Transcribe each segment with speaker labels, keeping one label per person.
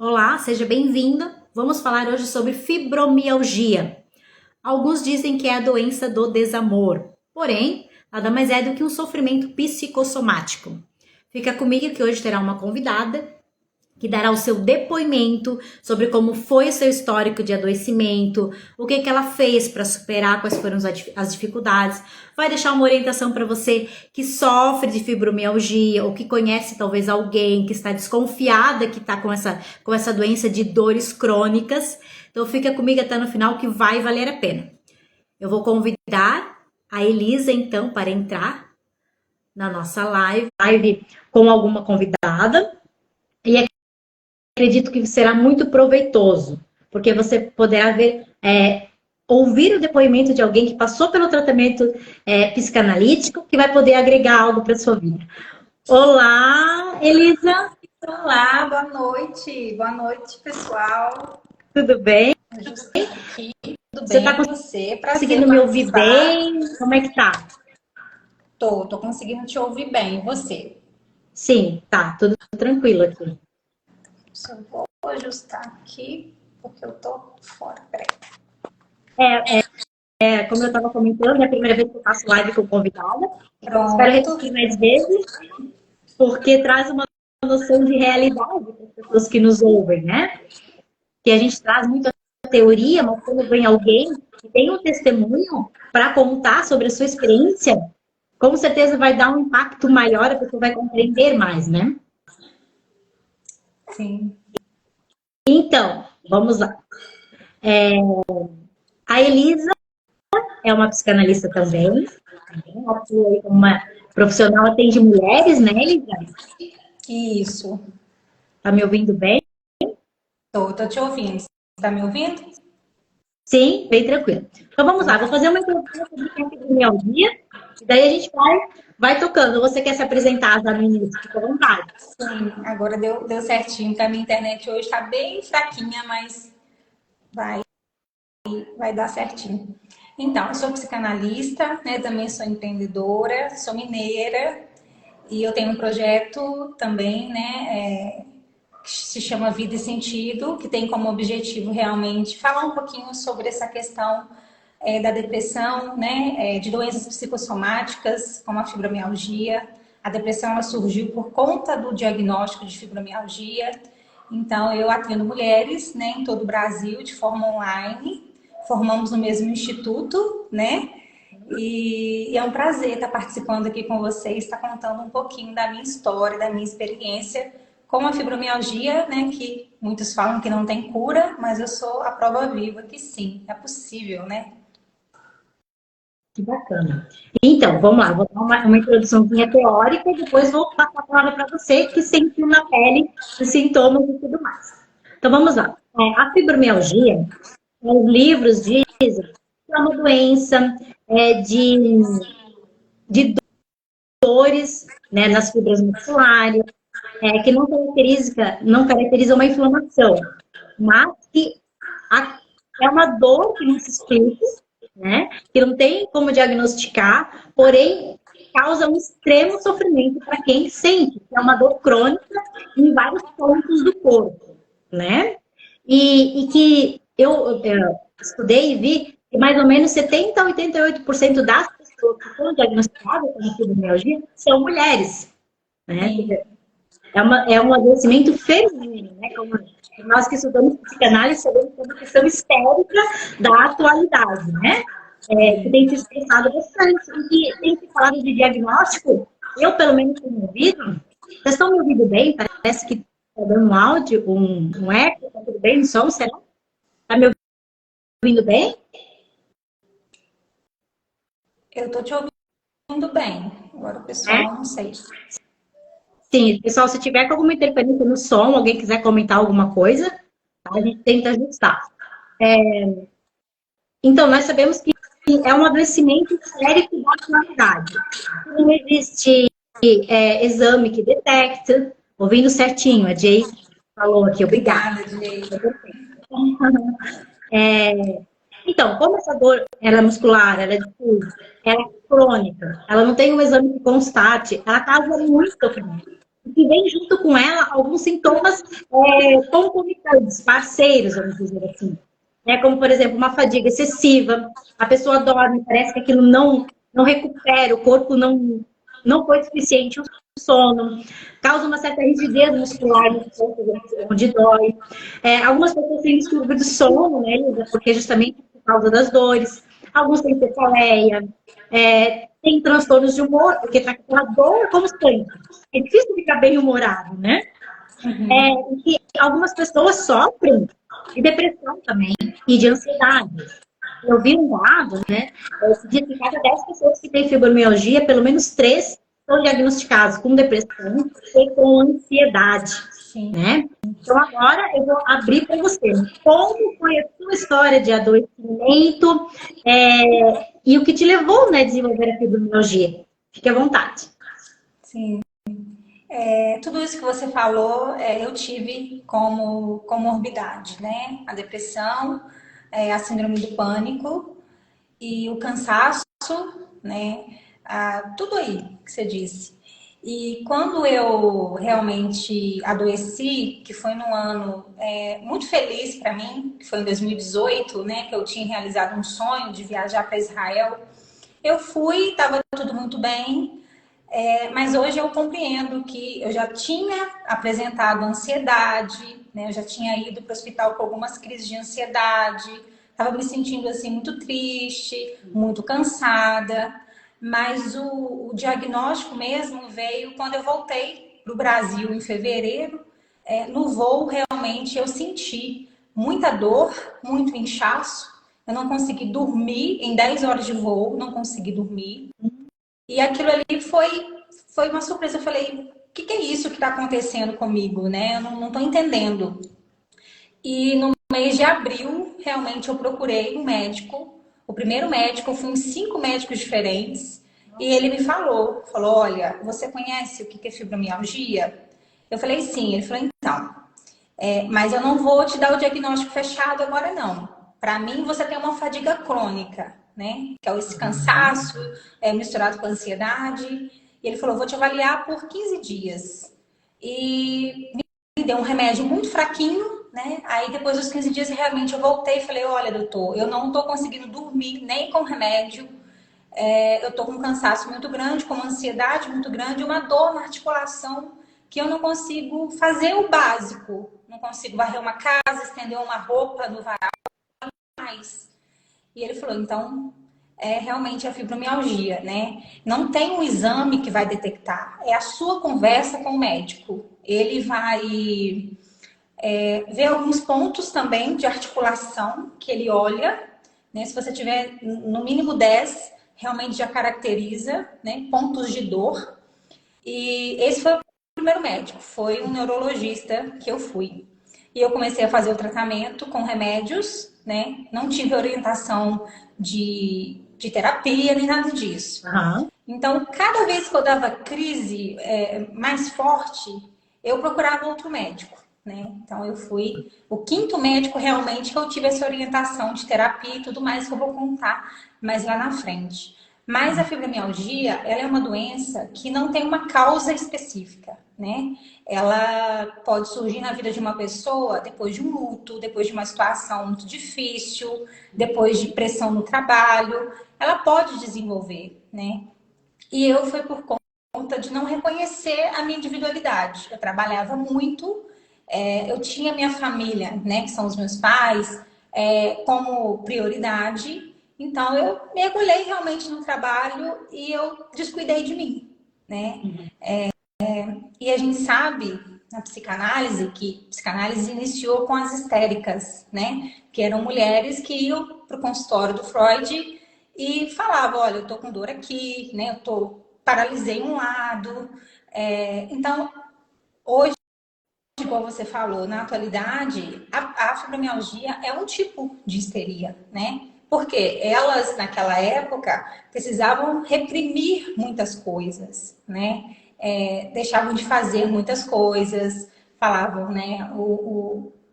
Speaker 1: Olá, seja bem-vinda. Vamos falar hoje sobre fibromialgia. Alguns dizem que é a doença do desamor, porém, nada mais é do que um sofrimento psicossomático. Fica comigo que hoje terá uma convidada que dará o seu depoimento sobre como foi o seu histórico de adoecimento, o que ela fez para superar, quais foram as dificuldades. Vai deixar uma orientação para você que sofre de fibromialgia ou que conhece talvez alguém que está desconfiada que está com essa doença de dores crônicas. Então fica comigo até no final que vai valer a pena. Eu vou convidar a Elisa então para entrar na nossa live com alguma convidada. E acredito que será muito proveitoso, porque você poderá ouvir o depoimento de alguém que passou pelo tratamento psicanalítico, que vai poder agregar algo para sua vida. Olá, Elisa.
Speaker 2: Olá, boa noite. Boa noite, pessoal.
Speaker 1: Tudo bem?
Speaker 2: Aqui. Tudo
Speaker 1: Você
Speaker 2: bem
Speaker 1: está
Speaker 2: com você? Prazer
Speaker 1: conseguindo me ouvir
Speaker 2: participar.
Speaker 1: bem? Como é que tá?
Speaker 2: Tô conseguindo te ouvir bem. E você?
Speaker 1: Sim, tá, tudo tranquilo aqui.
Speaker 2: Só vou ajustar aqui, porque eu tô fora. Peraí.
Speaker 1: Como eu estava comentando, é a primeira vez que eu faço live com convidada. Então, espero
Speaker 2: Pronto.
Speaker 1: repetir mais vezes, porque traz uma noção de realidade para as pessoas que nos ouvem, né? Que a gente traz muita teoria, mas quando vem alguém que tem um testemunho para contar sobre a sua experiência, com certeza vai dar um impacto maior, a pessoa vai compreender mais, né?
Speaker 2: Sim.
Speaker 1: Então, vamos lá. A Elisa é uma psicanalista também, atua como uma profissional, atende mulheres, né, Elisa?
Speaker 2: Isso.
Speaker 1: Tá me ouvindo bem?
Speaker 2: Tô te ouvindo. Você tá me ouvindo?
Speaker 1: Sim, bem tranquilo. Então vamos lá, vou fazer uma introdução sobre o que é fibromialgia, e daí a gente vai tocando. Você quer se apresentar já no início? Fica à vontade.
Speaker 2: Sim. Agora deu certinho, porque a minha internet hoje tá bem fraquinha, mas vai dar certinho. Então, eu sou psicanalista, né? Também sou empreendedora, sou mineira e eu tenho um projeto também, né? Que se chama Vida e Sentido, que tem como objetivo realmente falar um pouquinho sobre essa questão da depressão, né? De doenças psicossomáticas, como a fibromialgia. A depressão ela surgiu por conta do diagnóstico de fibromialgia. Então, eu atendo mulheres, né, em todo o Brasil, de forma online. Formamos no mesmo instituto, né? E é um prazer estar participando aqui com vocês, estar contando um pouquinho da minha história, da minha experiência com a fibromialgia, né? Que muitos falam que não tem cura, mas eu sou a prova viva que sim, é possível, né?
Speaker 1: Que bacana. Então, vamos lá, vou dar uma introduçãozinha teórica e depois vou passar a palavra para você que sentiu na pele os sintomas e tudo mais. Então, vamos lá. A fibromialgia, os livros dizem que é uma doença de dores, né, nas fibras musculares, que não caracteriza uma inflamação, mas que é uma dor que não se explica, né, que não tem como diagnosticar, porém causa um extremo sofrimento para quem sente, que é uma dor crônica em vários pontos do corpo, né? E que eu estudei e vi que mais ou menos 70 a 88% das pessoas que são diagnosticadas com fibromialgia são mulheres, né?
Speaker 2: Sim.
Speaker 1: É um adoecimento feminino, né? Como nós que estudamos psicanálise sabemos que é uma questão histórica da atualidade, né? Que tem se expressado bastante. E que tem se falado de diagnóstico, eu pelo menos tenho ouvido. Vocês estão me ouvindo bem? Parece que está dando um áudio, um eco, está tudo bem no som, será? Está me ouvindo bem?
Speaker 2: Eu tô te ouvindo bem. Agora o
Speaker 1: É?
Speaker 2: pessoal, não sei.
Speaker 1: Sim, pessoal, se tiver alguma interferência no som, alguém quiser comentar alguma coisa, tá? A gente tenta ajustar. Então, nós sabemos que é um adoecimento histérico da atualidade. Não existe exame que detecta. Ouvindo certinho, a Jay falou aqui, obrigada.
Speaker 2: Obrigada, Jay.
Speaker 1: Então, como essa dor ela é muscular, ela é difusa, ela é crônica, ela não tem um exame que constate, ela causa muito sofrimento. e vem junto com ela alguns sintomas concomitantes, parceiros, vamos dizer assim. Como, por exemplo, uma fadiga excessiva, a pessoa dorme, parece que aquilo não recupera, o corpo não foi suficiente o sono, causa uma certa rigidez muscular no corpo, onde dói. Algumas pessoas têm distúrbio do sono, né, Lisa? Porque justamente por causa das dores. Alguns têm cefaleia, tem transtornos de humor, porque tá com aquela dor constante. É difícil ficar bem humorado, né? E algumas pessoas sofrem de depressão também e de ansiedade. Eu vi um dado, né? Se diz que cada 10 pessoas que têm fibromialgia, pelo menos 3 são diagnosticados com depressão e com ansiedade.
Speaker 2: Sim.
Speaker 1: Né? Então, agora eu vou abrir para você. Como foi a sua história de adoecimento e o que te levou, né, a desenvolver a fibromialgia? Fique à vontade.
Speaker 2: Sim. Tudo isso que você falou, eu tive como comorbidade, né? A depressão, a síndrome do pânico e o cansaço, né? Tudo aí que você disse. E quando eu realmente adoeci, que foi num ano muito feliz para mim, que foi em 2018, né? Que eu tinha realizado um sonho de viajar para Israel. Eu fui, estava tudo muito bem. Mas hoje eu compreendo que eu já tinha apresentado ansiedade, né? Eu já tinha ido para o hospital com algumas crises de ansiedade, estava me sentindo assim muito triste, muito cansada, mas o diagnóstico mesmo veio quando eu voltei para o Brasil em fevereiro. No voo realmente eu senti muita dor, muito inchaço, eu não consegui dormir em 10 horas de voo, não consegui dormir. E aquilo ali foi uma surpresa. Eu falei, o que é isso que está acontecendo comigo, né? Eu não estou entendendo. E no mês de abril, realmente, eu procurei um médico. O primeiro médico, eu fui em 5 médicos diferentes. E ele me falou, olha, você conhece o que é fibromialgia? Eu falei, sim. Ele falou, então, mas eu não vou te dar o diagnóstico fechado agora, não. Para mim, você tem uma fadiga crônica, né? Que é esse cansaço misturado com ansiedade. E ele falou, vou te avaliar por 15 dias. E me deu um remédio muito fraquinho, né? Aí depois dos 15 dias, realmente eu voltei e falei, olha, doutor, eu não estou conseguindo dormir nem com remédio. Eu estou com um cansaço muito grande, com uma ansiedade muito grande, uma dor na articulação que eu não consigo fazer o básico. Não consigo varrer uma casa, estender uma roupa no varal mais. E ele falou, então, realmente a fibromialgia, né? Não tem um exame que vai detectar, é a sua conversa com o médico. Ele vai ver alguns pontos também de articulação que ele olha, né? Se você tiver no mínimo 10, realmente já caracteriza, né, pontos de dor. E esse foi o primeiro médico, foi um neurologista que eu fui. E eu comecei a fazer o tratamento com remédios, né? Não tive orientação de terapia nem nada disso.
Speaker 1: Uhum.
Speaker 2: Então, cada vez que eu dava crise mais forte, eu procurava outro médico, né? Então, eu fui o 5º médico realmente que eu tive essa orientação de terapia e tudo mais que eu vou contar mais lá na frente. Mas a fibromialgia, ela é uma doença que não tem uma causa específica, né? Ela pode surgir na vida de uma pessoa depois de um luto, depois de uma situação muito difícil, depois de pressão no trabalho. Ela pode desenvolver, né? E eu fui por conta de não reconhecer a minha individualidade. Eu trabalhava muito, eu tinha minha família, né, que são os meus pais, como prioridade. Então, eu mergulhei realmente no trabalho e eu descuidei de mim, né? E a gente sabe, na psicanálise, que a psicanálise iniciou com as histéricas, né? Que eram mulheres que iam para o consultório do Freud e falavam, olha, eu tô com dor aqui, né? Paralisei um lado. Então, hoje, igual você falou, na atualidade, a fibromialgia é um tipo de histeria, né? Porque elas, naquela época, precisavam reprimir muitas coisas, né? Deixavam de fazer muitas coisas, falavam, né?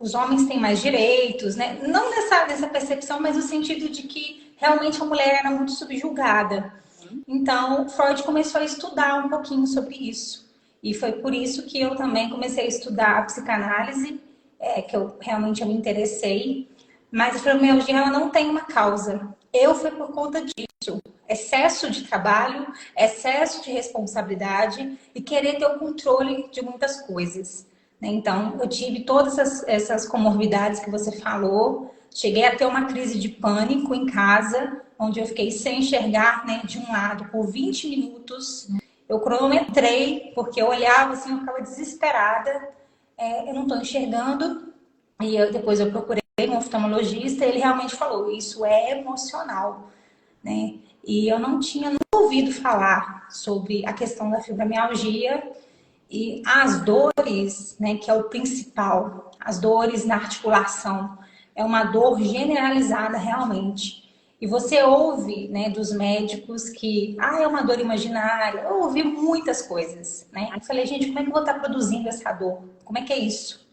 Speaker 2: Os homens têm mais direitos, né? Não dessa percepção, mas no sentido de que realmente a mulher era muito subjugada. Então, Freud começou a estudar um pouquinho sobre isso. E foi por isso que eu também comecei a estudar a psicanálise, que eu realmente me interessei. Mas a fibromialgia ela não tem uma causa. Eu fui por conta disso. Excesso de trabalho, excesso de responsabilidade e querer ter o controle de muitas coisas, né? Então, eu tive todas essas comorbidades que você falou. Cheguei a ter uma crise de pânico em casa, onde eu fiquei sem enxergar, né, de um lado por 20 minutos. Eu cronometrei, porque eu olhava assim, eu ficava desesperada. Eu não estou enxergando. E depois eu procurei um oftalmologista, ele realmente falou, isso é emocional, né? E eu não tinha nunca ouvido falar sobre a questão da fibromialgia e as dores, né, que é o principal, as dores na articulação, é uma dor generalizada realmente. E você ouve, né, dos médicos que, é uma dor imaginária. Eu ouvi muitas coisas, né? Eu falei, gente, como é que eu vou estar produzindo essa dor? Como é que é isso?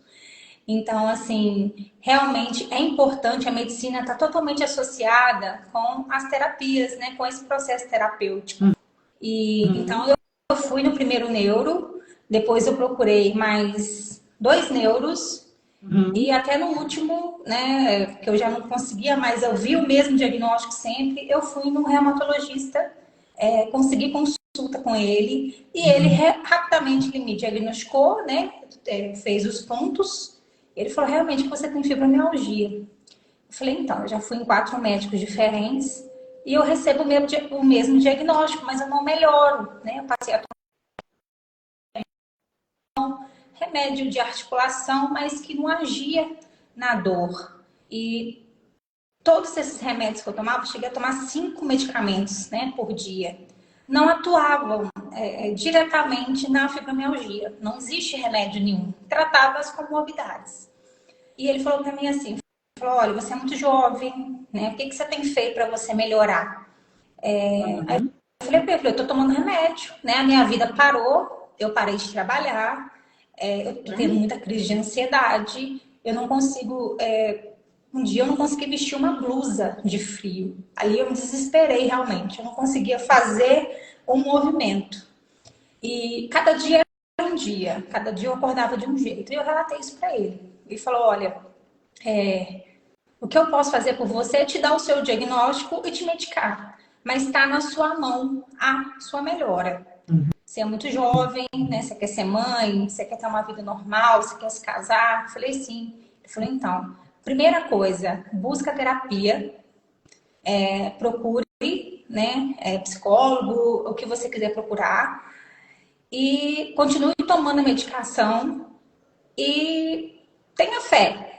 Speaker 2: Então, assim, realmente é importante, a medicina está totalmente associada com as terapias, né? Com esse processo terapêutico. E então eu fui no primeiro neuro, depois eu procurei mais 2 neuros, e até no último, né, que eu já não conseguia mais, eu vi o mesmo diagnóstico sempre, eu fui no reumatologista, consegui consulta com ele, e ele rapidamente ele me diagnosticou, né, fez os pontos. Ele falou, realmente, que você tem fibromialgia. Eu falei, então, eu já fui em 4 médicos diferentes e eu recebo o mesmo diagnóstico, mas eu não melhoro, né? Eu passei a tomar remédio de articulação, mas que não agia na dor. E todos esses remédios que eu tomava, eu cheguei a tomar 5 medicamentos, né, por dia. Não atuavam diretamente na fibromialgia. Não existe remédio nenhum. Tratava as comorbidades. E ele falou para mim assim, falou, olha, você é muito jovem, né? O que você tem feito para você melhorar? Aí eu falei para ele, eu tô tomando remédio, né? A minha vida parou, eu parei de trabalhar, eu tô tendo muita crise de ansiedade, eu não consigo, um dia eu não consegui vestir uma blusa de frio. Ali eu me desesperei realmente, eu não conseguia fazer um movimento. E cada dia era um dia, cada dia eu acordava de um jeito. E eu relatei isso para ele. Ele falou, olha, o que eu posso fazer por você é te dar o seu diagnóstico e te medicar. Mas está na sua mão a sua melhora. Você é muito jovem, né? Você quer ser mãe, você quer ter uma vida normal, você quer se casar. Eu falei, sim. Ele falou, então, primeira coisa, busca terapia, procure, né, psicólogo, o que você quiser procurar. E continue tomando a medicação e tenha fé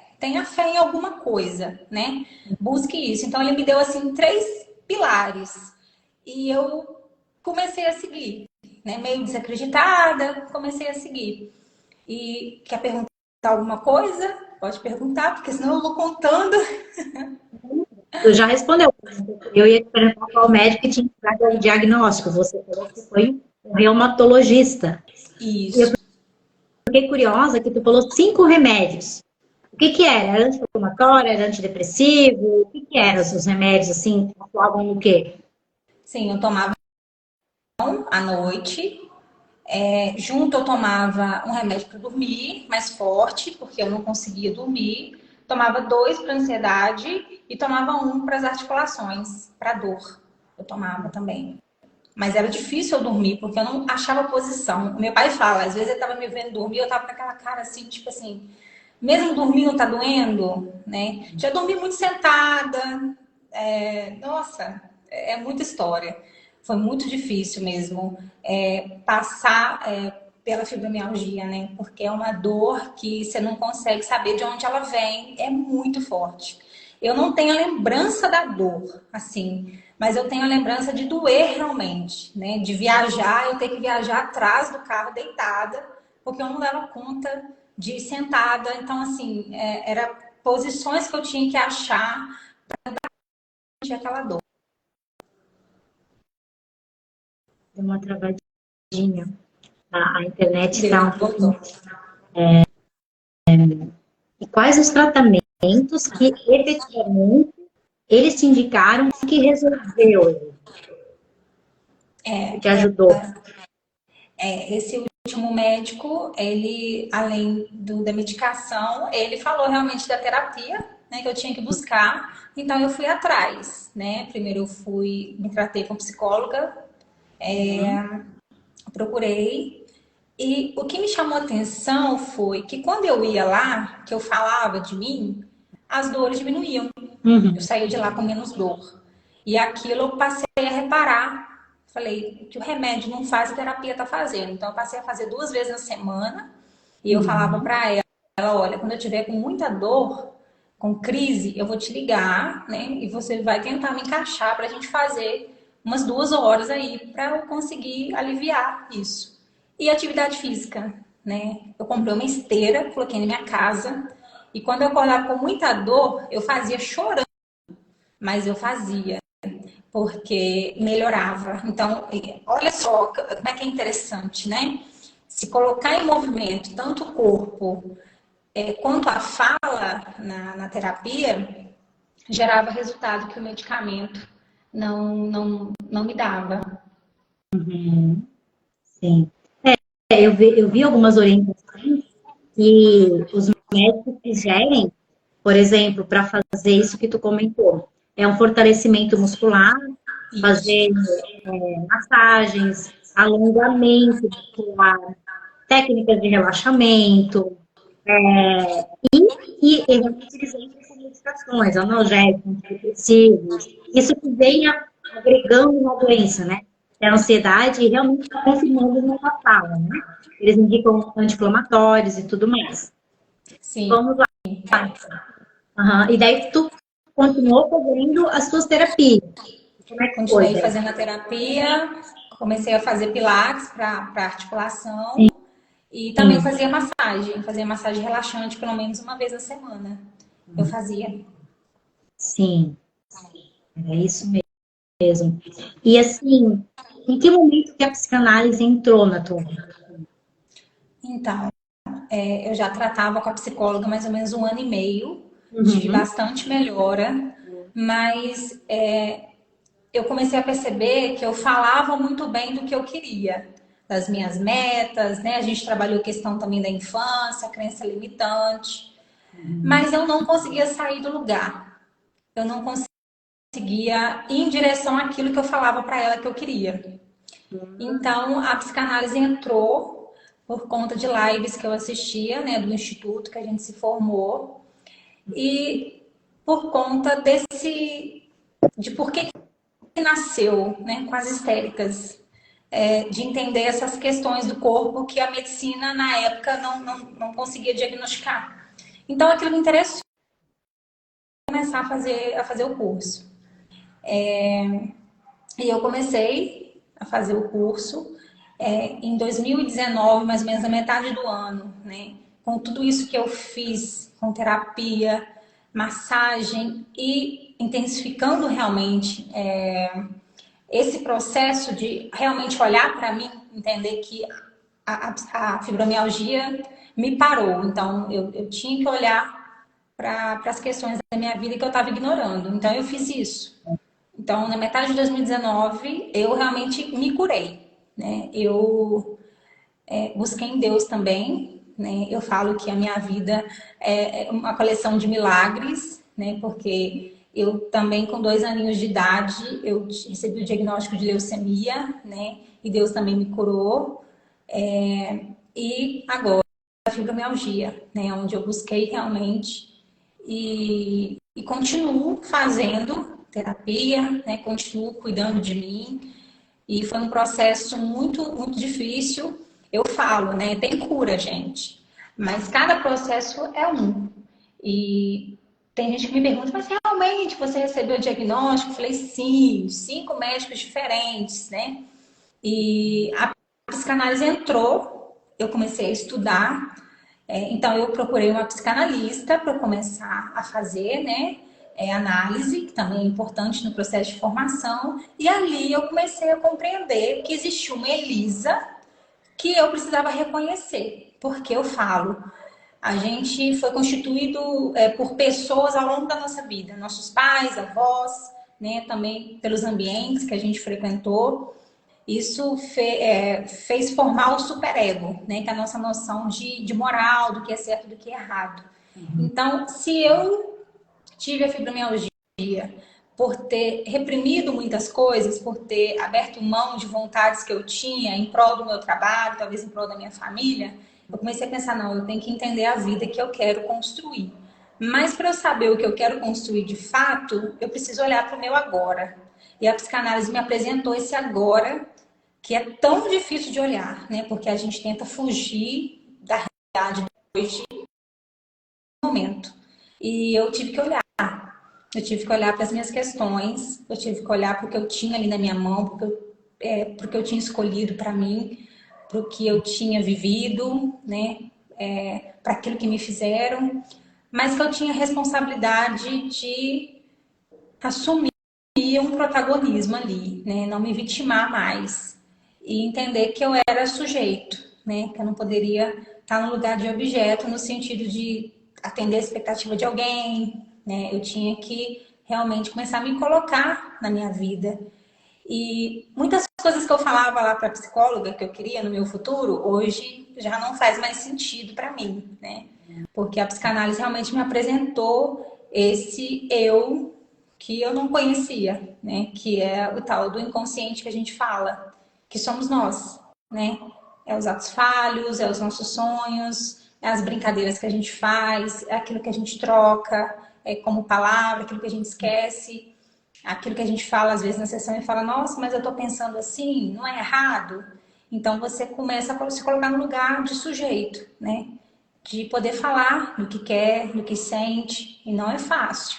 Speaker 2: em alguma coisa, né? Busque isso. Então ele me deu assim 3 pilares e eu comecei a seguir, né? Meio desacreditada, comecei a seguir. E quer perguntar alguma coisa? Pode perguntar, porque senão eu vou contando.
Speaker 1: Tu já respondeu. Eu ia te perguntar qual médico que tinha dado o diagnóstico. Você falou que foi um reumatologista. E eu
Speaker 2: Isso.
Speaker 1: fiquei curiosa que tu falou 5 remédios. O que que era? Era anti-inflamatório? Era antidepressivo? O que que eram os remédios, assim, que atuavam no quê?
Speaker 2: Sim, eu tomava à noite. Junto eu tomava um remédio para dormir, mais forte, porque eu não conseguia dormir. Tomava 2 para ansiedade e tomava um para as articulações, para dor. Eu tomava também. Mas era difícil eu dormir, porque eu não achava posição. Meu pai fala, às vezes ele estava me vendo dormir, eu estava com aquela cara assim, tipo assim, mesmo dormindo tá doendo, né? Já dormi muito sentada. Nossa, é muita história. Foi muito difícil mesmo passar pela fibromialgia, né? Porque é uma dor que você não consegue saber de onde ela vem, é muito forte. Eu não tenho a lembrança da dor, assim, mas eu tenho a lembrança de doer realmente, né? De viajar, eu ter que viajar atrás do carro deitada, porque eu não dava conta de ir sentada. Então, assim, era posições que eu tinha que achar para aquela dor.
Speaker 1: Deu uma travadinha. A internet
Speaker 2: Deu,
Speaker 1: está um pouquinho.
Speaker 2: voltou.
Speaker 1: E quais os tratamentos que efetivamente eles te indicaram que resolveu, que te ajudou?
Speaker 2: Esse último médico, ele, além da medicação, ele falou realmente da terapia, né, que eu tinha que buscar. Então eu fui atrás, né? Primeiro eu me tratei com psicóloga, procurei. E o que me chamou a atenção foi que quando eu ia lá, que eu falava de mim, as dores diminuíam. Eu saía de lá com menos dor. E aquilo eu passei a reparar. Falei, que o remédio não faz, a terapia tá fazendo. Então eu passei a fazer 2 vezes na semana. E eu falava pra ela, olha, quando eu tiver com muita dor, com crise, eu vou te ligar, né? E você vai tentar me encaixar pra gente fazer umas 2 horas aí pra eu conseguir aliviar isso. E atividade física, né? Eu comprei uma esteira, coloquei na minha casa. E quando eu acordava com muita dor, eu fazia chorando, mas eu fazia, porque melhorava. Então, olha só como é que é interessante, né? Se colocar em movimento tanto o corpo quanto a fala na terapia, gerava resultado que o medicamento não me dava.
Speaker 1: Sim. Eu vi algumas orientações que os médicos sugerem, por exemplo, para fazer isso que tu comentou. É um fortalecimento muscular,
Speaker 2: Isso.
Speaker 1: fazer massagens, alongamento muscular, técnicas de relaxamento, e realmente eles entram com medicações, analgésicos, antidepressivos. Isso que vem agregando uma doença, né? É a ansiedade realmente está confirmando numa fala, né? Eles indicam anti-inflamatórios e tudo mais.
Speaker 2: Sim.
Speaker 1: Vamos lá. Uhum. E daí tu continuou fazendo as suas terapias. Como é que foi,
Speaker 2: Continuei
Speaker 1: Débora?
Speaker 2: fazendo a terapia, comecei a fazer pilates para articulação e também
Speaker 1: Sim,
Speaker 2: fazia massagem relaxante pelo menos uma vez na semana. Eu fazia.
Speaker 1: sim, é isso mesmo. E assim, em que momento que a psicanálise entrou na tua vida?
Speaker 2: Então, eu já tratava com a psicóloga mais ou menos 1 ano e meio, tive
Speaker 1: Uhum.
Speaker 2: bastante melhora, mas eu comecei a perceber que eu falava muito bem do que eu queria, das minhas metas, né? A gente trabalhou a questão também da infância, a crença limitante, mas eu não conseguia sair do lugar. Eu não conseguia ir em direção àquilo que eu falava para ela que eu queria. Então, a psicanálise entrou por conta de lives que eu assistia, né, do instituto que a gente se formou, e por conta de por que nasceu, né, com as histéricas, de entender essas questões do corpo que a medicina na época não conseguia diagnosticar. Então, aquilo me interessou começar a fazer o curso. E eu comecei a fazer o curso em 2019, mais ou menos na metade do ano, né? Com tudo isso que eu fiz, com terapia, massagem e intensificando realmente esse processo de realmente olhar para mim, entender que a fibromialgia me parou. Então, eu tinha que olhar para as questões da minha vida que eu estava ignorando. Então, eu fiz isso. Então, na metade de 2019, eu realmente me curei, né? Eu busquei em Deus também, né? Eu falo que a minha vida é uma coleção de milagres, né? Porque eu também, com 2 aninhos de idade, eu recebi o diagnóstico de leucemia, né? E Deus também me curou. E agora, a fibromialgia, né? Onde eu busquei realmente e continuo fazendo terapia, né? Continuo cuidando de mim. E foi um processo muito difícil. Eu falo, né? Tem cura, gente. Mas cada processo é um. E tem gente que me pergunta, mas realmente você recebeu o diagnóstico? Eu falei, sim, 5 médicos diferentes, né? E a psicanálise entrou, eu comecei a estudar. Então, eu procurei uma psicanalista para começar a fazer, né? Análise, que também é importante no processo de formação. E ali eu comecei a compreender que existia uma Elisa que eu precisava reconhecer. Porque eu falo, a gente foi constituído por pessoas ao longo da nossa vida, nossos pais, avós, né? Também pelos ambientes que a gente frequentou. Isso fez formar o superego, né? Que é a nossa noção de moral, do que é certo e do que é errado. Então, se eu tive a fibromialgia por ter reprimido muitas coisas, por ter aberto mão de vontades que eu tinha em prol do meu trabalho, talvez em prol da minha família, eu comecei a pensar, não, eu tenho que entender a vida que eu quero construir. Mas para eu saber o que eu quero construir de fato, eu preciso olhar para o meu agora. E a psicanálise me apresentou esse agora, que é tão difícil de olhar, né? Porque a gente tenta fugir da realidade do momento. E eu tive que olhar. Eu tive que olhar para as minhas questões, eu tive que olhar para o que eu tinha ali na minha mão, porque eu tinha escolhido para mim, para o que eu tinha vivido, né? Para aquilo que me fizeram, mas que eu tinha responsabilidade de assumir um protagonismo ali, né? Não me vitimar mais e entender que eu era sujeito, né? Que eu não poderia estar no lugar de objeto no sentido de atender a expectativa de alguém, né? Eu tinha que realmente começar a me colocar na minha vida. E muitas coisas que eu falava lá para a psicóloga que eu queria no meu futuro, hoje já não faz mais sentido para mim, né? Porque a psicanálise realmente me apresentou esse eu que eu não conhecia, né? Que é o tal do inconsciente que a gente fala, que somos nós, né? É os atos falhos, é os nossos sonhos, é as brincadeiras que a gente faz, é aquilo que a gente troca, é como palavra, aquilo que a gente esquece, aquilo que a gente fala às vezes na sessão e fala, nossa, mas eu tô pensando assim, não é errado? Então você começa a se colocar no lugar de sujeito, né? De poder falar do que quer, do que sente, e não é fácil,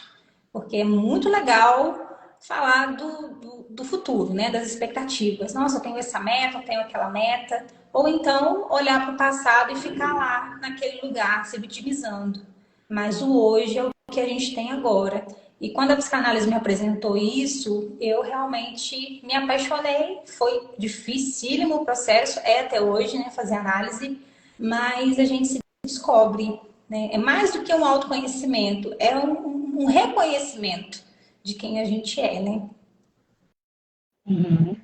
Speaker 2: porque é muito legal falar do futuro, né? Das expectativas. Nossa, eu tenho essa meta, eu tenho aquela meta. Ou então olhar para o passado e ficar lá naquele lugar, se vitimizando. Mas o hoje é o que a gente tem agora. E quando a psicanálise me apresentou isso, eu realmente me apaixonei. Foi dificílimo o processo, é até hoje, né? Fazer análise, mas a gente se descobre, né? É mais do que um autoconhecimento, é um reconhecimento de quem a gente é, né?
Speaker 1: Uhum.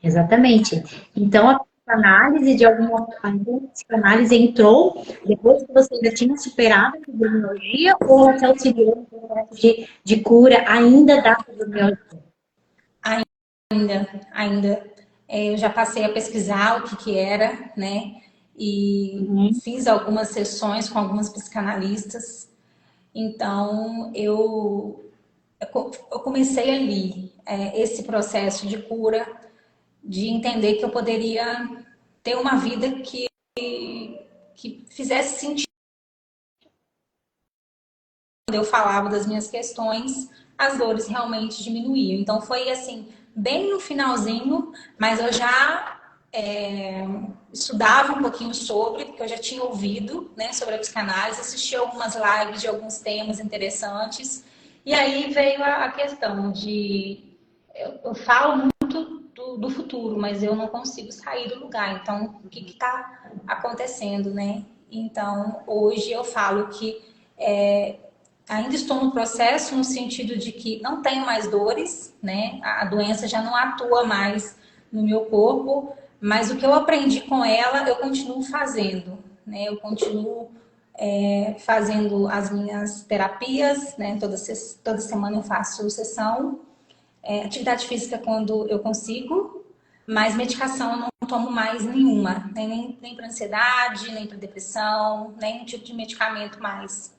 Speaker 1: Exatamente. Então, a psicanálise, de alguma maneira, a psicanálise entrou depois que você já tinha superado a fibromialgia ou até auxiliou no processo de cura ainda da fibromialgia?
Speaker 2: Ainda eu já passei a pesquisar o que era, né? E
Speaker 1: Uhum.
Speaker 2: fiz algumas sessões com algumas psicanalistas. Então, eu comecei ali esse processo de cura, de entender que eu poderia ter uma vida que fizesse sentido. Quando eu falava das minhas questões, as dores realmente diminuíam. Então foi assim, bem no finalzinho, mas eu já estudava um pouquinho sobre, porque eu já tinha ouvido, né, sobre a psicanálise, assisti algumas lives de alguns temas interessantes. E aí veio a questão de eu falo muito do futuro, mas eu não consigo sair do lugar. Então, o que está acontecendo, né? Então, hoje eu falo que ainda estou no processo no sentido de que não tenho mais dores, né? A doença já não atua mais no meu corpo, mas o que eu aprendi com ela, eu continuo fazendo, né? Eu continuo fazendo as minhas terapias, né? Toda semana eu faço sessão. Atividade física quando eu consigo, mas medicação eu não tomo mais nenhuma, nem para ansiedade, nem para depressão, nenhum tipo de medicamento mais.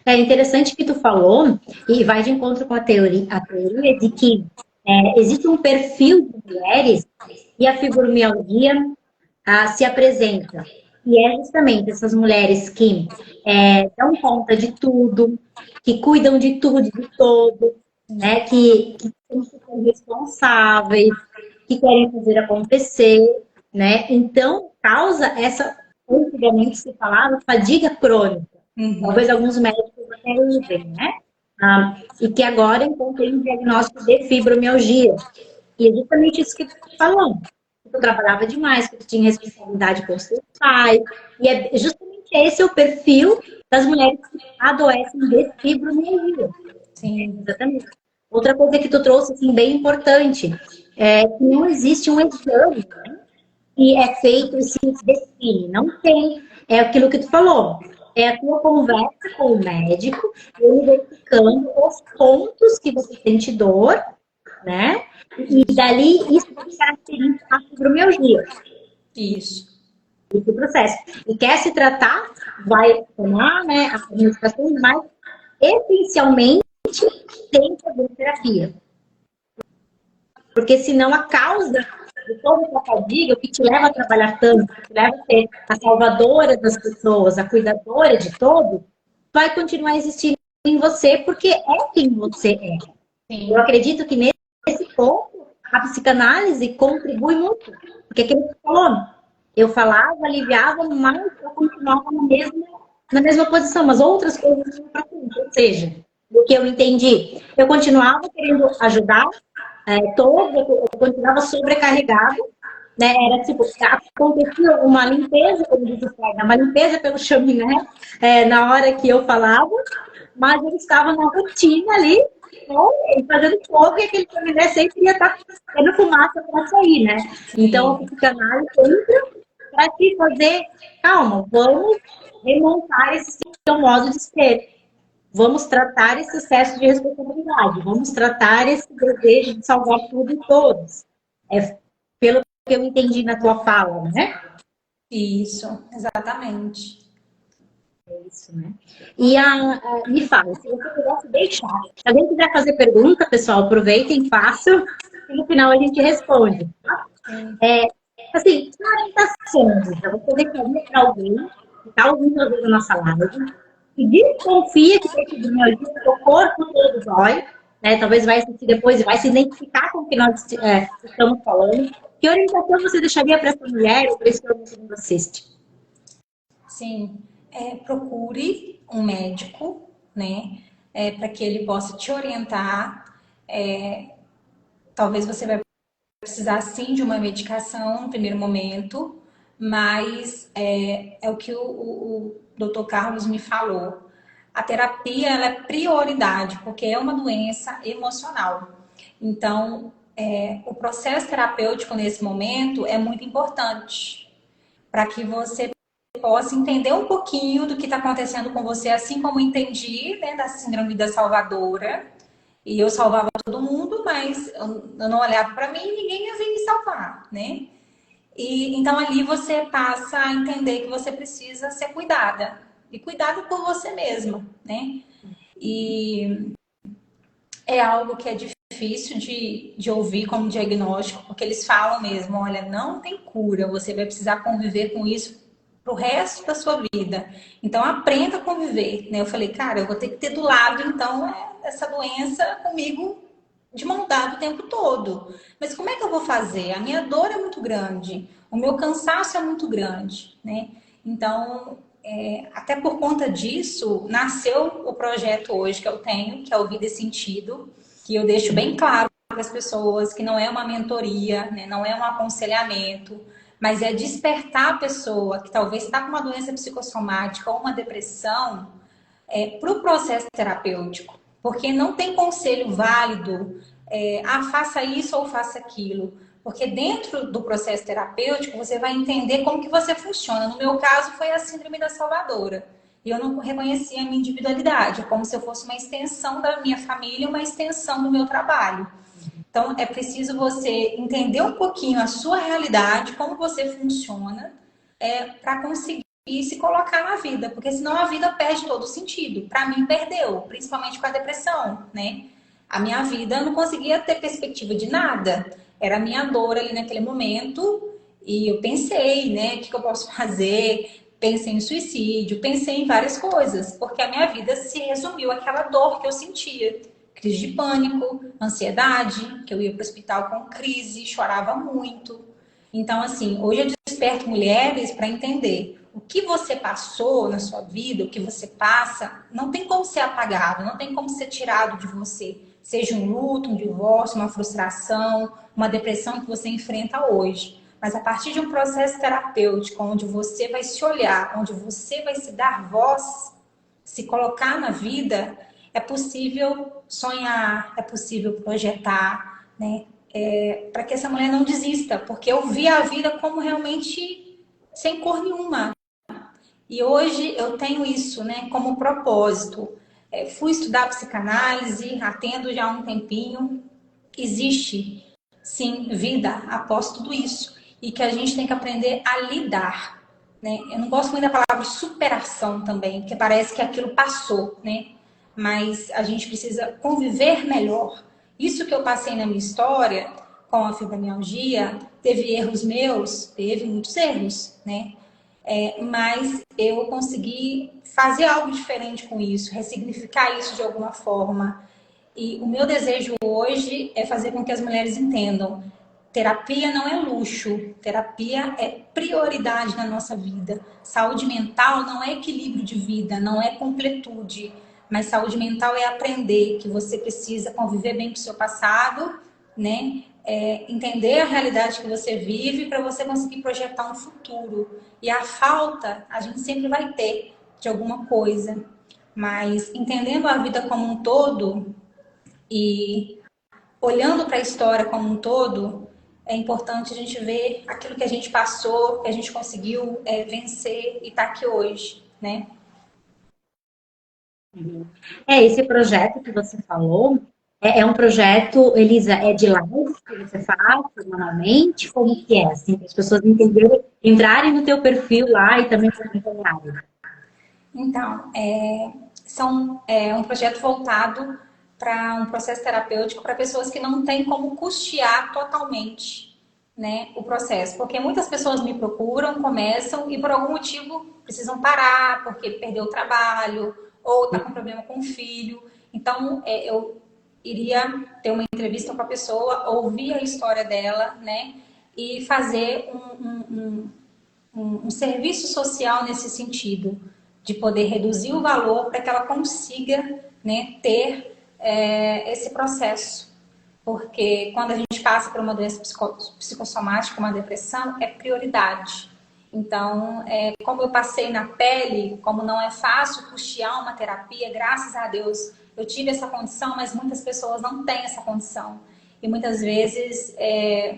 Speaker 1: É interessante que tu falou, e vai de encontro com a teoria de que existe um perfil de mulheres e a fibromialgia se apresenta. E é justamente essas mulheres que dão conta de tudo, que cuidam de tudo, de todo, né? Que são super responsáveis, que querem fazer acontecer, né? Então, causa essa, antigamente se falava, fadiga crônica.
Speaker 2: Uhum.
Speaker 1: Talvez alguns médicos até usem, né? E que agora então tem um diagnóstico de fibromialgia. E é justamente isso que tu falou. Tu trabalhava demais, que tu tinha responsabilidade com seu pai. E é justamente esse o perfil das mulheres que adoecem de fibromialgia.
Speaker 2: Sim.
Speaker 1: Exatamente. Outra coisa que tu trouxe, assim, bem importante. que não existe um exame que é feito e se define. Não tem. É aquilo que tu falou. É a tua conversa com o médico, ele verificando os pontos que você sente dor, né? E dali isso vai caracteriza a fibromialgia.
Speaker 2: Isso.
Speaker 1: Esse processo. E quer se tratar, vai tomar, né, as medicações, mas essencialmente tem que fazer terapia. Porque senão a causa de toda essa fadiga, o que te leva a trabalhar tanto, que te leva a ser a salvadora das pessoas, a cuidadora de todo, vai continuar existindo em você, porque é quem você é.
Speaker 2: Sim.
Speaker 1: Eu acredito que nesse ponto, a psicanálise contribui muito. Porque aquilo que você falou, eu falava, aliviava, mas eu continuava na mesma posição, mas outras coisas não para frente. Ou seja, o que eu entendi, eu continuava querendo ajudar, eu continuava sobrecarregado, né? Era tipo, acontecia uma limpeza, como diz o pai, uma limpeza pelo chaminé, na hora que eu falava, mas eu estava na rotina ali, né, fazendo fogo, e aquele chaminé sempre ia estar tendo fumaça para sair, né? Então, a psicanálise entra para te fazer, calma, vamos remontar esse seu modo de ser. Vamos tratar esse excesso de responsabilidade, vamos tratar esse desejo de salvar tudo e todos. É pelo que eu entendi na tua fala, né?
Speaker 2: Isso, exatamente.
Speaker 1: É isso, né? E me fala, se você pudesse deixar, se alguém quiser fazer pergunta, pessoal, aproveitem, façam, e no final a gente responde. É, assim, que orientações você deixaria para alguém que está ouvindo a nossa live e desconfia que tem fibromialgia, que o corpo todo dói, né? Talvez vai assistir depois e vai se identificar com o que nós estamos falando. Que orientação você deixaria para essa mulher ou para esse homem que nos assiste?
Speaker 2: Sim, procure um médico, né, para que ele possa te orientar. Talvez você vai precisar sim de uma medicação no primeiro momento, mas é o que o Dr. Carlos me falou. A terapia ela é prioridade, porque é uma doença emocional. Então, o processo terapêutico nesse momento é muito importante para que você possa entender um pouquinho do que está acontecendo com você, assim como entendi, né, da síndrome da salvadora. E eu salvava todo mundo, mas eu não olhava para mim e ninguém ia vir me salvar, né? E então ali você passa a entender que você precisa ser cuidada e cuidada por você mesma, né? E é algo que é difícil de ouvir como diagnóstico, porque eles falam mesmo, olha, não tem cura, você vai precisar conviver com isso pro resto da sua vida. Então aprenda a conviver, né? Eu falei, cara, eu vou ter que ter do lado então essa doença comigo de mão dada o tempo todo. Mas como é que eu vou fazer? A minha dor é muito grande, o meu cansaço é muito grande, né? Então, até por conta disso, nasceu o projeto hoje que eu tenho, que é o Vida e Sentido, que eu deixo bem claro para as pessoas que não é uma mentoria, né? Não é um aconselhamento, mas é despertar a pessoa que talvez está com uma doença psicossomática ou uma depressão para o processo terapêutico, porque não tem conselho válido, faça isso ou faça aquilo, porque dentro do processo terapêutico você vai entender como que você funciona. No meu caso foi a síndrome da salvadora, e eu não reconhecia a minha individualidade, é como se eu fosse uma extensão da minha família, uma extensão do meu trabalho. Então é preciso você entender um pouquinho a sua realidade, como você funciona, para conseguir e se colocar na vida, porque senão a vida perde todo o sentido. Para mim, perdeu, principalmente com a depressão, né? A minha vida eu não conseguia ter perspectiva de nada. Era a minha dor ali naquele momento e eu pensei, né? O que eu posso fazer? Pensei em suicídio, pensei em várias coisas, porque a minha vida se resumiu àquela dor que eu sentia. Crise de pânico, ansiedade, que eu ia para o hospital com crise, chorava muito. Então, assim, hoje eu desperto mulheres para entender o que você passou na sua vida, o que você passa, não tem como ser apagado, não tem como ser tirado de você. Seja um luto, um divórcio, uma frustração, uma depressão que você enfrenta hoje. Mas a partir de um processo terapêutico, onde você vai se olhar, onde você vai se dar voz, se colocar na vida, é possível sonhar, é possível projetar, né? para que essa mulher não desista, porque eu via a vida como realmente sem cor nenhuma. E hoje eu tenho isso, né, como propósito. Fui estudar psicanálise, atendo já há um tempinho. Existe, sim, vida após tudo isso. E que a gente tem que aprender a lidar, né? Eu não gosto muito da palavra superação também, porque parece que aquilo passou, né? Mas a gente precisa conviver melhor. Isso que eu passei na minha história com a fibromialgia, teve erros meus, teve muitos erros, né? Mas eu consegui fazer algo diferente com isso, ressignificar isso de alguma forma. E o meu desejo hoje é fazer com que as mulheres entendam: terapia não é luxo, terapia é prioridade na nossa vida. Saúde mental não é equilíbrio de vida, não é completude, mas saúde mental é aprender que você precisa conviver bem com o seu passado, né? Entender a realidade que você vive para você conseguir projetar um futuro. E a falta a gente sempre vai ter de alguma coisa, mas entendendo a vida como um todo e olhando para a história como um todo, é importante a gente ver aquilo que a gente passou, que a gente conseguiu vencer e está aqui hoje, né?
Speaker 1: Esse projeto que você falou é um projeto, Elisa, é de live que você faz semanalmente? Como que é? Assim, para as pessoas entenderem, entrarem no teu perfil lá e também te acompanharem.
Speaker 2: Então, é um projeto voltado para um processo terapêutico para pessoas que não têm como custear totalmente, né, o processo. Porque muitas pessoas me procuram, começam e por algum motivo precisam parar, porque perdeu o trabalho ou está com problema com o filho. Então, eu iria ter uma entrevista com a pessoa, ouvir a história dela, né, e fazer um serviço social nesse sentido, de poder reduzir o valor para que ela consiga, né, ter esse processo. Porque quando a gente passa por uma doença psicossomática, uma depressão, é prioridade. Então, como eu passei na pele, como não é fácil custear uma terapia, graças a Deus eu tive essa condição, mas muitas pessoas não têm essa condição. E muitas vezes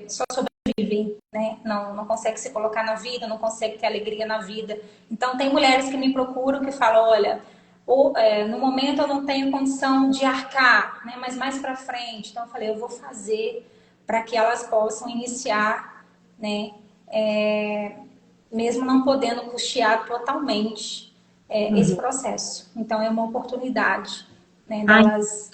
Speaker 2: só sobrevivem, né? Não consegue se colocar na vida, não consegue ter alegria na vida. Então, tem mulheres que me procuram que falam: olha, no momento eu não tenho condição de arcar, né? Mas mais para frente. Então, eu falei: eu vou fazer para que elas possam iniciar, né? Mesmo não podendo custear totalmente esse processo. Então, é uma oportunidade, né, delas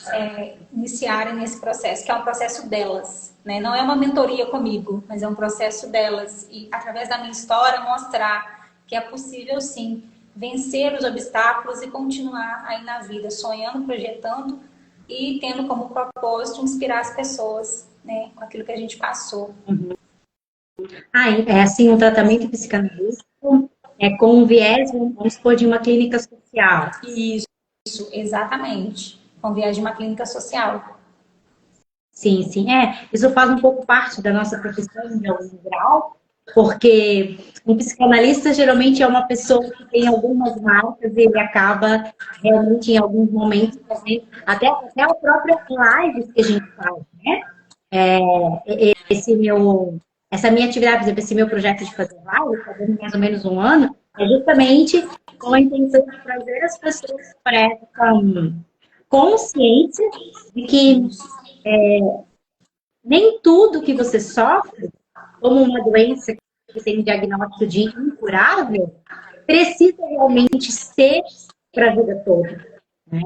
Speaker 2: iniciarem nesse processo, que é um processo delas, né? Não é uma mentoria comigo, mas é um processo delas. E, através da minha história, mostrar que é possível, sim, vencer os obstáculos e continuar aí na vida, sonhando, projetando e tendo como propósito inspirar as pessoas, né, com aquilo que a gente passou.
Speaker 1: É assim, um tratamento psicanalítico com um viés, vamos supor, de uma clínica social.
Speaker 2: Isso, exatamente. Com viés de uma clínica social.
Speaker 1: Sim, sim. Isso faz um pouco parte da nossa profissão de algum grau, porque um psicanalista geralmente é uma pessoa que tem algumas marcas e ele acaba realmente em alguns momentos fazendo, até a própria live que a gente faz, né? Esse essa minha atividade, por exemplo, esse meu projeto de fazer live, fazendo mais ou menos um ano, é justamente com a intenção de trazer as pessoas para essa consciência de que nem tudo que você sofre, como uma doença que tem um diagnóstico de incurável, precisa realmente ser para a vida toda. Né?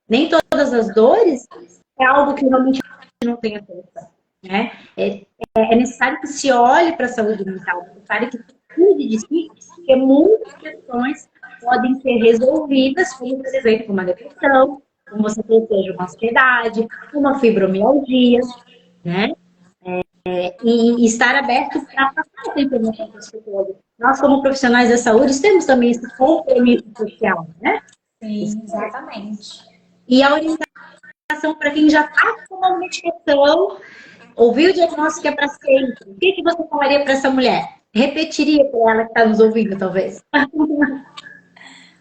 Speaker 1: Nem todas as dores é algo que realmente não tem a solução. Né? É necessário que se olhe para a saúde mental, é necessário que se cuide de si, porque muitas questões podem ser resolvidas, como, por exemplo, uma depressão, como você seja uma ansiedade, uma fibromialgia, né? E estar aberto para passar essa informação para as pessoas. Nós, como profissionais da saúde, temos também esse compromisso social, né?
Speaker 2: Sim, exatamente.
Speaker 1: E a orientação para quem já está com uma medicação, ouviu o diagnóstico é para sempre. O que você falaria para essa mulher? Repetiria para ela que está nos ouvindo, talvez.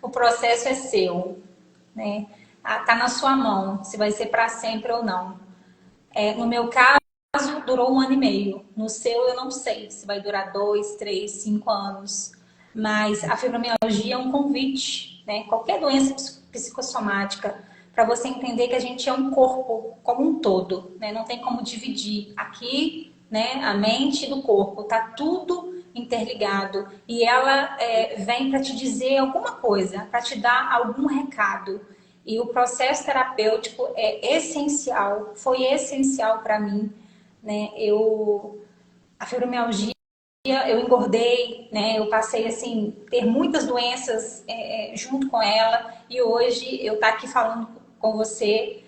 Speaker 2: O processo é seu, né? Tá na sua mão, se vai ser para sempre ou não. No meu caso, caso, durou 1 ano e meio. No seu, eu não sei se vai durar 2, 3, 5 anos. Mas a fibromialgia é um convite, né? Qualquer doença psicossomática, para você entender que a gente é um corpo como um todo, né? Não tem como dividir aqui, né? A mente do corpo, tá tudo interligado. E ela vem para te dizer alguma coisa, para te dar algum recado. E o processo terapêutico é essencial, foi essencial para mim, né? A fibromialgia, eu engordei, né? Eu passei assim ter muitas doenças junto com ela, e hoje eu tá aqui falando com você,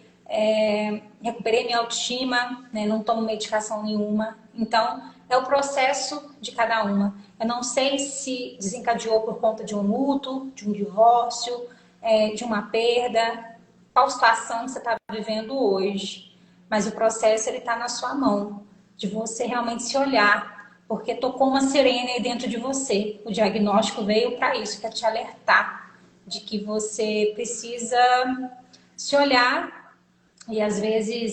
Speaker 2: recuperei minha autoestima, né? Não tomo medicação nenhuma. Então é o processo de cada uma. Eu não sei se desencadeou por conta de um luto, de um divórcio, de uma perda, qual situação que você está vivendo hoje. Mas o processo ele está na sua mão, de você realmente se olhar, porque tocou uma sirene aí dentro de você. O diagnóstico veio para isso, para te alertar de que você precisa se olhar. E às vezes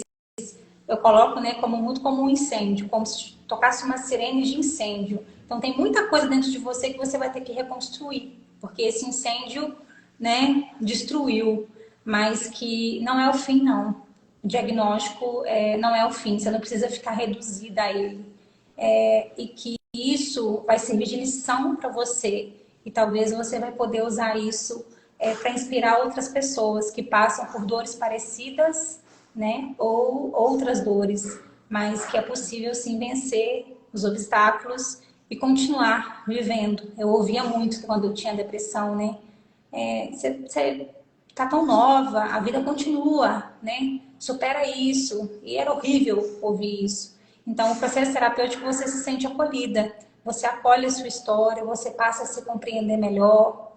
Speaker 2: eu coloco, né, como muito como um incêndio, como se tocasse uma sirene de incêndio. Então tem muita coisa dentro de você que você vai ter que reconstruir, porque esse incêndio, né, destruiu, mas que não é o fim, não. O diagnóstico não é o fim, você não precisa ficar reduzida a ele. E que isso vai servir de lição para você, e talvez você vai poder usar isso para inspirar outras pessoas que passam por dores parecidas, né, ou outras dores, mas que é possível sim vencer os obstáculos e continuar vivendo. Eu ouvia muito quando eu tinha depressão, né? Você tá tão nova, a vida continua, né? Supera isso. E era horrível ouvir isso. Então, o processo terapêutico, você se sente acolhida, você acolhe a sua história, você passa a se compreender melhor,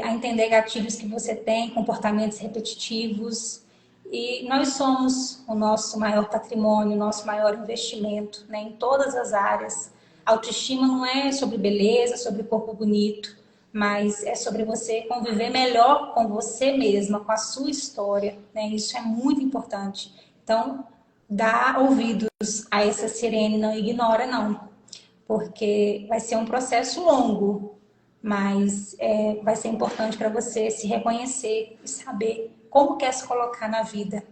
Speaker 2: a entender gatilhos que você tem, comportamentos repetitivos. E nós somos o nosso maior patrimônio, o nosso maior investimento, né, em todas as áreas. A autoestima não é sobre beleza, sobre corpo bonito, mas é sobre você conviver melhor com você mesma, com a sua história, né? Isso é muito importante. Então, dá ouvidos a essa sirene, não ignora não, porque vai ser um processo longo, mas vai ser importante para você se reconhecer e saber como quer se colocar na vida.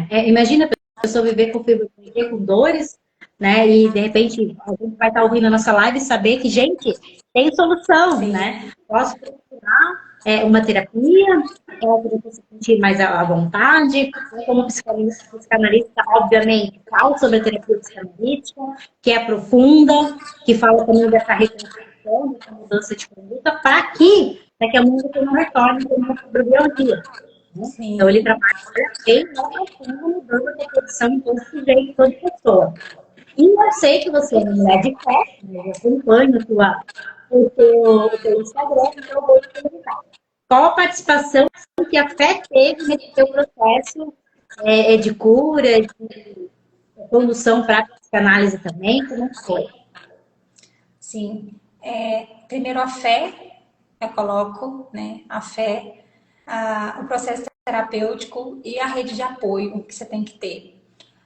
Speaker 1: Imagina a pessoa viver com fibromialgia, com dores, né? E de repente alguém vai estar ouvindo a nossa live e saber que, gente, tem solução,
Speaker 2: Sim.
Speaker 1: né? Posso procurar uma terapia, para você se sentir mais à vontade. Eu, como psicanalista, obviamente, falo sobre a terapia psicanalítica, que é profunda, que fala também dessa reconstrução, dessa mudança de conduta, para que daqui a muito tempo não retorne como uma fibromialgia.
Speaker 2: Sim.
Speaker 1: Então, ele trabalha bem profundo, mudando a percepção em todo sujeito, toda pessoa. E eu sei que você é uma mulher de fé, né? Eu acompanho o teu Instagram, então eu vou te perguntar. Qual a participação que a fé teve nesse teu processo de cura, de evolução para a psicanálise também? Como foi?
Speaker 2: Sim. Primeiro a fé, eu coloco, né? A fé, o processo terapêutico e a rede de apoio que você tem que ter.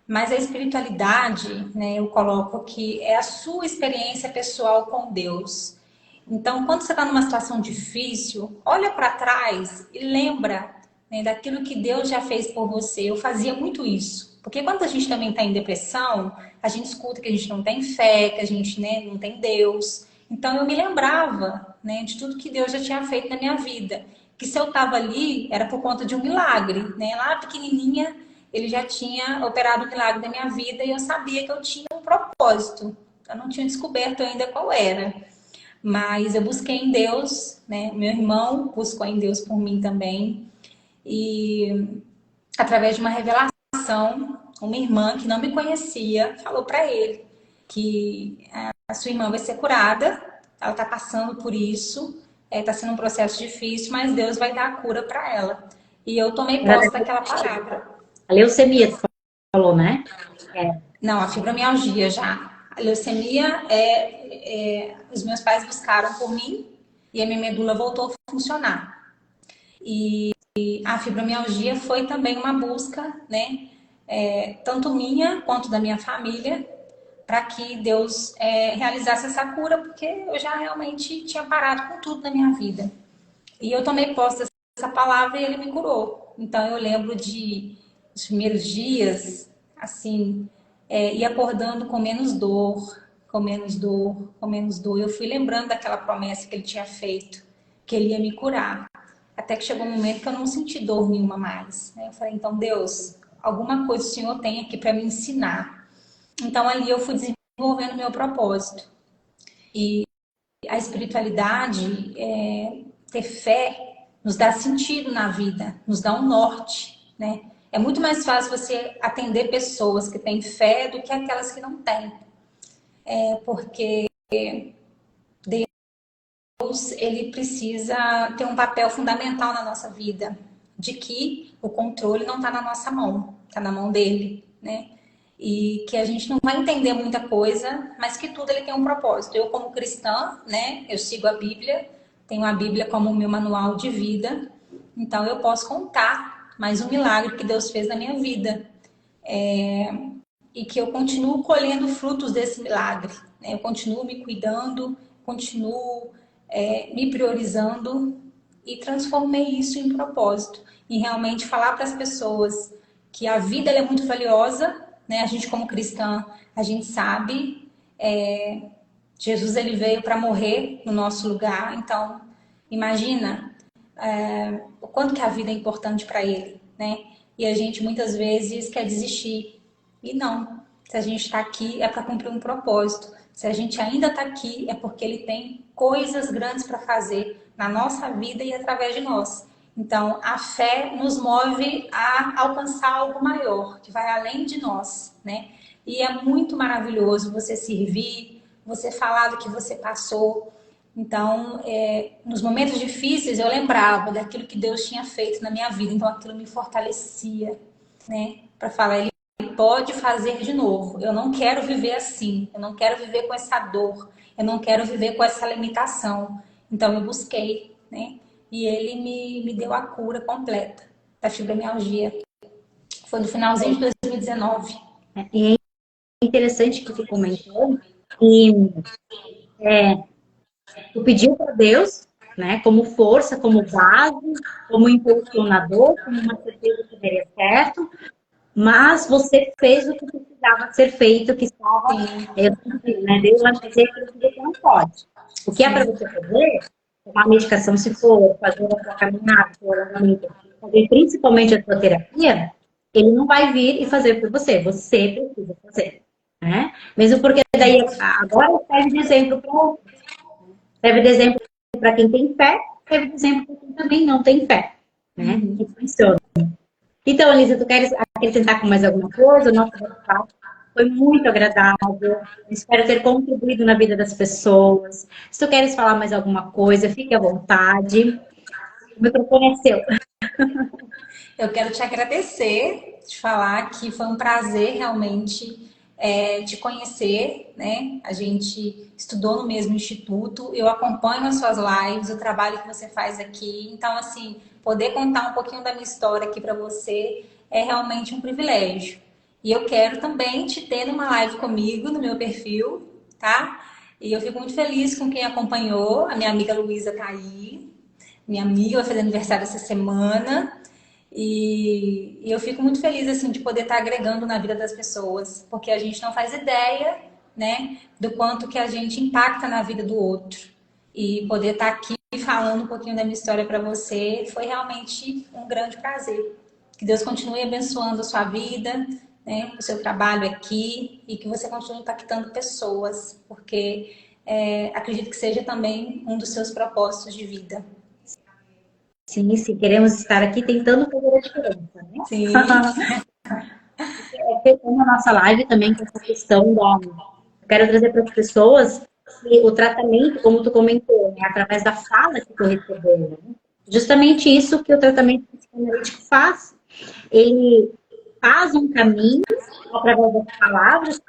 Speaker 2: Mas a espiritualidade, né, eu coloco que é a sua experiência pessoal com Deus. Então, quando você está numa situação difícil, olha para trás e lembra, né, daquilo que Deus já fez por você. Eu fazia muito isso. Porque quando a gente também está em depressão, a gente escuta que a gente não tem fé, que a gente, né, não tem Deus. Então, eu me lembrava, né, de tudo que Deus já tinha feito na minha vida. Que se eu estava ali, era por conta de um milagre. Né? Lá pequenininha, ele já tinha operado o milagre da minha vida e eu sabia que eu tinha um propósito. Eu não tinha descoberto ainda qual era. Mas eu busquei em Deus, né? Meu irmão buscou em Deus por mim também. E através de uma revelação, uma irmã que não me conhecia falou para ele que a sua irmã vai ser curada, ela está passando por isso, está sendo um processo difícil, mas Deus vai dar a cura para ela. E eu tomei posse daquela palavra.
Speaker 1: A leucemia, tu falou, né?
Speaker 2: Não, a fibromialgia já. A leucemia os meus pais buscaram por mim e a minha medula voltou a funcionar. E a fibromialgia foi também uma busca, né? tanto minha quanto da minha família, para que Deus realizasse essa cura, porque eu já realmente tinha parado com tudo na minha vida. E eu tomei posse dessa palavra e ele me curou. Então eu lembro dos primeiros dias, assim, ir acordando com menos dor, com menos dor, com menos dor. Eu fui lembrando daquela promessa que ele tinha feito, que ele ia me curar. Até que chegou um momento que eu não senti dor nenhuma mais, né? Eu falei, então Deus, alguma coisa o Senhor tem aqui para me ensinar. Então ali eu fui desenvolvendo meu propósito. E a espiritualidade, ter fé, nos dá sentido na vida, nos dá um norte, né? É muito mais fácil você atender pessoas que têm fé do que aquelas que não têm. Porque Deus, ele precisa ter um papel fundamental na nossa vida, de que o controle não está na nossa mão, está na mão dele, né? E que a gente não vai entender muita coisa, mas que tudo ele tem um propósito. Eu, como cristã, né, eu sigo a Bíblia, tenho a Bíblia como meu manual de vida, então eu posso contar mais um milagre que Deus fez na minha vida. E que eu continuo colhendo frutos desse milagre, né? Eu continuo me cuidando, continuo me priorizando e transformei isso em propósito, em realmente falar para as pessoas que a vida ela é muito valiosa, né? A gente como cristã, a gente sabe, Jesus ele veio para morrer no nosso lugar, então imagina o quanto que a vida é importante para ele, né? E a gente muitas vezes quer desistir. E não, se a gente está aqui é para cumprir um propósito. Se a gente ainda está aqui é porque ele tem coisas grandes para fazer na nossa vida e através de nós. Então, a fé nos move a alcançar algo maior, que vai além de nós, né? E é muito maravilhoso você servir, você falar do que você passou. Então, nos momentos difíceis, eu lembrava daquilo que Deus tinha feito na minha vida. Então, aquilo me fortalecia, né? Para falar, Ele pode fazer de novo. Eu não quero viver assim. Eu não quero viver com essa dor. Eu não quero viver com essa limitação. Então, eu busquei, né? E Ele me deu a cura completa da fibromialgia. Foi no finalzinho de 2019.
Speaker 1: E é interessante que tu comentou que tu pediu para Deus, né, como força, como base, como impulsionador, como uma certeza que daria certo, mas você fez o que precisava ser feito, que estava, né, Deus vai fazer aquilo que você não pode. O que é para você fazer, tomar medicação se for, fazer a sua caminhada, seu alongamento, fazer principalmente a sua terapia, ele não vai vir e fazer por você, você precisa fazer, né? Mesmo porque daí agora serve de exemplo para outros. Serve de exemplo para quem tem fé, serve de exemplo para quem também não tem fé, né? Que funciona. Então, Elisa, tu queres acrescentar com mais alguma coisa? O nosso bate-papo foi muito agradável. Espero ter contribuído na vida das pessoas. Se tu queres falar mais alguma coisa, fique à vontade. O microfone é seu.
Speaker 2: Eu quero te agradecer, te falar que foi um prazer realmente te conhecer, né? A gente estudou no mesmo instituto, eu acompanho as suas lives, o trabalho que você faz aqui. Então, assim, poder contar um pouquinho da minha história aqui para você é realmente um privilégio. E eu quero também te ter numa live comigo, no meu perfil, tá? E eu fico muito feliz com quem acompanhou. A minha amiga Luísa tá aí. Minha amiga vai fazer aniversário essa semana. E eu fico muito feliz assim de poder estar agregando na vida das pessoas, porque a gente não faz ideia, né, do quanto que a gente impacta na vida do outro. E poder estar aqui falando um pouquinho da minha história para você foi realmente um grande prazer. Que Deus continue abençoando a sua vida, né, o seu trabalho aqui e que você continue impactando pessoas, porque acredito que seja também um dos seus propósitos de vida.
Speaker 1: Sim, sim, queremos estar aqui tentando fazer a diferença, né?
Speaker 2: Sim.
Speaker 1: Na nossa live também com essa questão da... Eu quero trazer para as pessoas que o tratamento, como tu comentou, né, através da fala que tu recebeu, né? Justamente isso que o tratamento psicanalítico faz. Ele faz um caminho através das palavras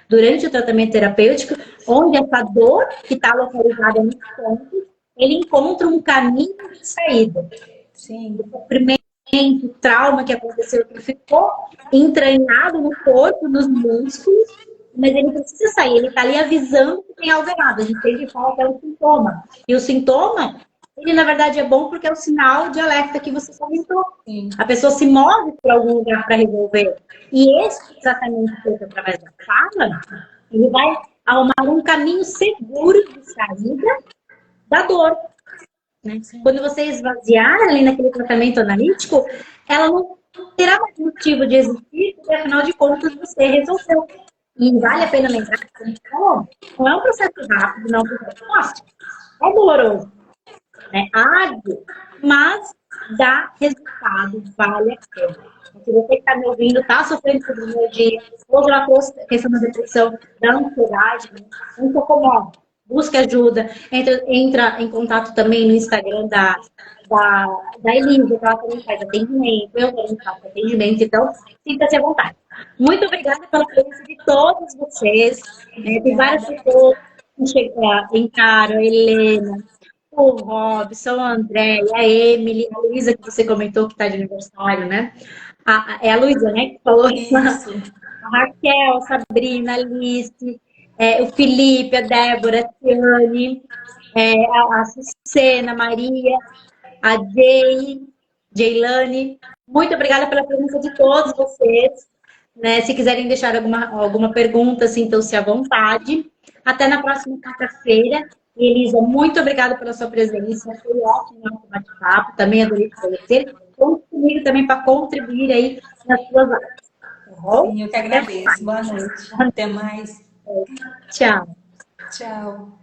Speaker 1: durante o tratamento terapêutico, onde essa dor que está localizada nos pontos, ele encontra um caminho de saída.
Speaker 2: Sim.
Speaker 1: O sofrimento trauma que aconteceu, que ficou entranhado no corpo, nos músculos, mas ele precisa sair, ele está ali avisando que tem algo errado. A gente sempre fala que é um sintoma. E o sintoma, ele na verdade é bom porque é o sinal de alerta que você comentou.
Speaker 2: Sim.
Speaker 1: A pessoa se move para algum lugar para resolver. E esse tratamento feito através da fala, ele vai arrumar um caminho seguro de saída da dor. Né? Quando você esvaziar ali naquele tratamento analítico, ela não terá mais motivo de existir, porque afinal de contas você resolveu. E vale a pena lembrar que não é um processo rápido, não é um processo fácil. É doloroso, né? Árduo, mas dá resultado, vale a pena. Se você que está me ouvindo, está sofrendo de fibromialgia, ou já trouxe a questão da depressão, da ansiedade, né? Não se incomode. Busque ajuda, entra em contato também no Instagram da Elisa, que ela também faz atendimento, eu também faço atendimento, então sinta-se à vontade. Muito obrigada pela presença de todos vocês, né? Tem várias pessoas que entraram, a Helena, o Robson, a André, a Emily, a Luísa, que você comentou que está de aniversário, né? É a Luísa, né, que falou isso. A Raquel, a Sabrina, a Alice, o Felipe, a Débora, a Tiane, a Sucena, a Maria, a Jaylane. Muito obrigada pela presença de todos vocês. Né? Se quiserem deixar alguma pergunta, sintam-se à vontade. Até na próxima quarta-feira. Elisa, muito obrigada pela sua presença. Foi ótimo o nosso bate-papo. Também adorei te conhecer. Conte comigo também para contribuir aí nas suas áreas. Tá bom?
Speaker 2: Sim, eu que agradeço. Boa noite. Até mais.
Speaker 1: Tchau.
Speaker 2: Tchau.